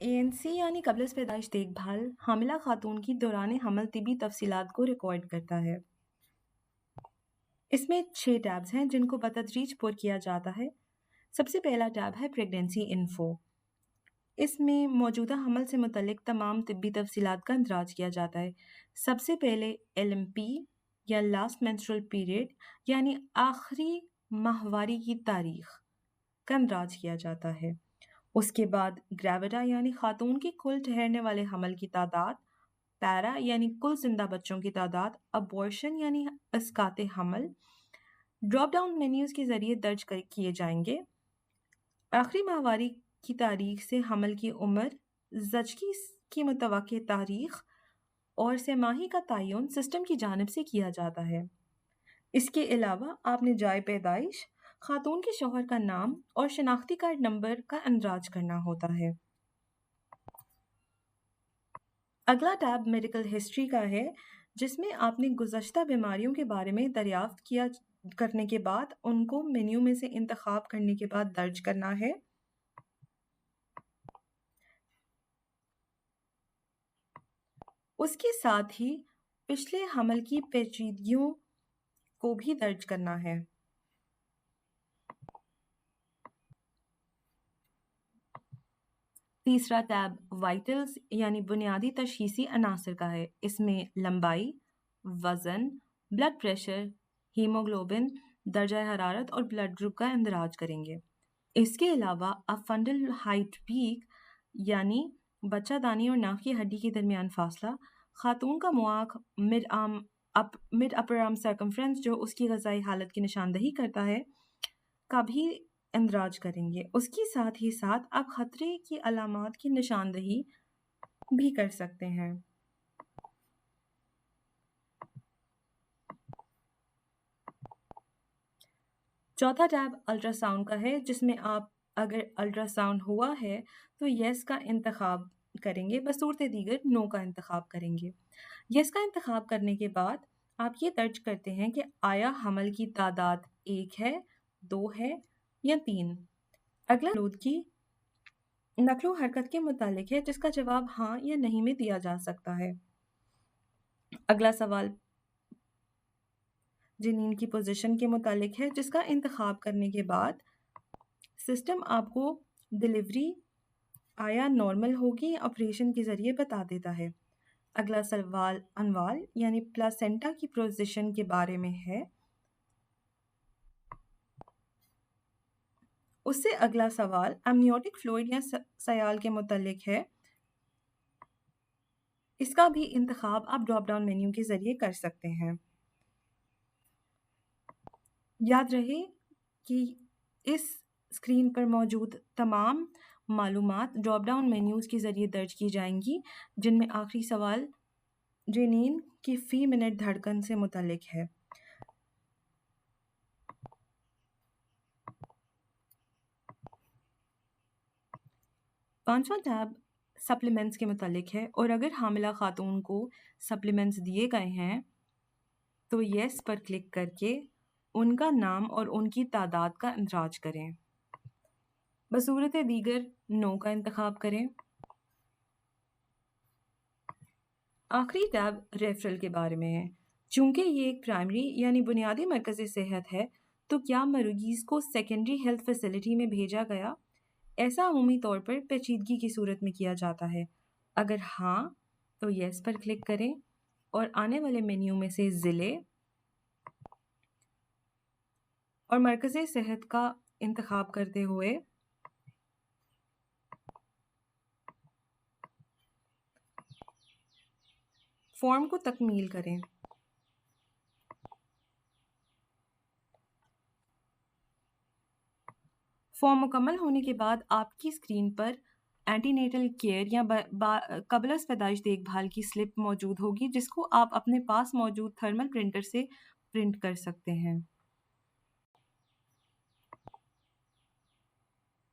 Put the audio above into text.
ANC یعنی قبل از پیدائش دیکھ بھال حاملہ خاتون کی دوران حمل طبی تفصیلات کو ریکارڈ کرتا ہے۔ اس میں 6 ٹیبز ہیں جن کو بتدریج پر کیا جاتا ہے۔ سب سے پہلا ٹیب ہے پریگنینسی انفو۔ اس میں موجودہ حمل سے متعلق تمام طبی تفصیلات کا اندراج کیا جاتا ہے۔ سب سے پہلے LMP یا لاسٹ مینسٹرل پیریڈ یعنی آخری ماہواری کی تاریخ کا اندراج کیا جاتا ہے۔ اس کے بعد گریویڈا یعنی خاتون کی کل ٹھہرنے والے حمل کی تعداد، پیرا یعنی کل زندہ بچوں کی تعداد، ابورشن یعنی اسقاط حمل ڈراپ ڈاؤن مینیوز کے ذریعے درج کیے جائیں گے۔ آخری ماہواری کی تاریخ سے حمل کی عمر، زچگی کی متوقع تاریخ اور سہ ماہی کا تعین سسٹم کی جانب سے کیا جاتا ہے۔ اس کے علاوہ آپ نے جائے پیدائش، خاتون کے شوہر کا نام اور شناختی کارڈ نمبر کا اندراج کرنا ہوتا ہے۔ اگلا ٹیب میڈیکل ہسٹری کا ہے جس میں آپ نے گزشتہ بیماریوں کے بارے میں دریافت کرنے کے بعد ان کو مینیو میں سے انتخاب کرنے کے بعد درج کرنا ہے۔ اس کے ساتھ ہی پچھلے حمل کی پیچیدگیوں کو بھی درج کرنا ہے۔ تیسرا ٹیب وائٹلز یعنی بنیادی تشخیصی عناصر کا ہے۔ اس میں لمبائی، وزن، بلڈ پریشر، ہیموگلوبن، درجہ حرارت اور بلڈ گروپ کا اندراج کریں گے۔ اس کے علاوہ آپ فنڈل ہائٹ پیک یعنی بچہ دانی اور ناک کی ہڈی کے درمیان فاصلہ، خاتون کا مواق مڈ اپر آرم سرکمفرنس جو اس کی غذائی حالت کی نشاندہی کرتا ہے کا بھی اندراج کریں گے۔ اس کے ساتھ ہی ساتھ آپ خطرے کی علامات کی نشاندہی بھی کر سکتے ہیں۔ چوتھا ٹیب الٹرا ساؤنڈ کا ہے جس میں آپ اگر الٹرا ساؤنڈ ہوا ہے تو یس کا انتخاب کریں گے، بصورت دیگر نو کا انتخاب کریں گے۔ یس کا انتخاب کرنے کے بعد آپ یہ درج کرتے ہیں کہ آیا حمل کی تعداد 1 ہے، 2 ہے یا 3۔ اگلا مولود کی نقل و حرکت کے متعلق ہے جس کا جواب ہاں یا نہیں میں دیا جا سکتا ہے۔ اگلا سوال جنین کی پوزیشن کے متعلق ہے جس کا انتخاب کرنے کے بعد سسٹم آپ کو ڈلیوری آیا نارمل ہوگی یا آپریشن کے ذریعے بتا دیتا ہے۔ اگلا سوال انوال یعنی پلاسینٹا کی پوزیشن کے بارے میں ہے۔ اس سے اگلا سوال امنیوٹک فلوئڈ یا سیال کے متعلق ہے۔ اس کا بھی انتخاب آپ ڈراپ ڈاؤن مینیو کے ذریعے کر سکتے ہیں۔ یاد رہے کہ اس اسکرین پر موجود تمام معلومات ڈراپ ڈاؤن مینیوز کے ذریعے درج کی جائیں گی، جن میں آخری سوال جنین کی فی منٹ دھڑکن سے متعلق ہے۔ پانچواں ٹیب سپلیمنٹس کے متعلق ہے اور اگر حاملہ خاتون کو سپلیمنٹس دیے گئے ہیں تو یس پر کلک کر کے ان کا نام اور ان کی تعداد کا اندراج کریں، بصورت دیگر نو کا انتخاب کریں۔ آخری ٹیب ریفرل کے بارے میں ہے۔ چونکہ یہ ایک پرائمری یعنی بنیادی مرکز صحت ہے تو کیا مریض کو سیکنڈری ہیلتھ فیسلٹی میں بھیجا گیا؟ ایسا عمومی طور پر پیچیدگی کی صورت میں کیا جاتا ہے۔ اگر ہاں تو یس پر کلک کریں اور آنے والے مینیو میں سے ضلع اور مرکز صحت کا انتخاب کرتے ہوئے فارم کو تکمیل کریں۔ فارم مکمل ہونے کے بعد آپ کی اسکرین پر اینٹی نیٹل کیئر یا قبل از پیدائش دیکھ بھال کی سلپ موجود ہوگی جس کو آپ اپنے پاس موجود تھرمل پرنٹر سے پرنٹ کر سکتے ہیں۔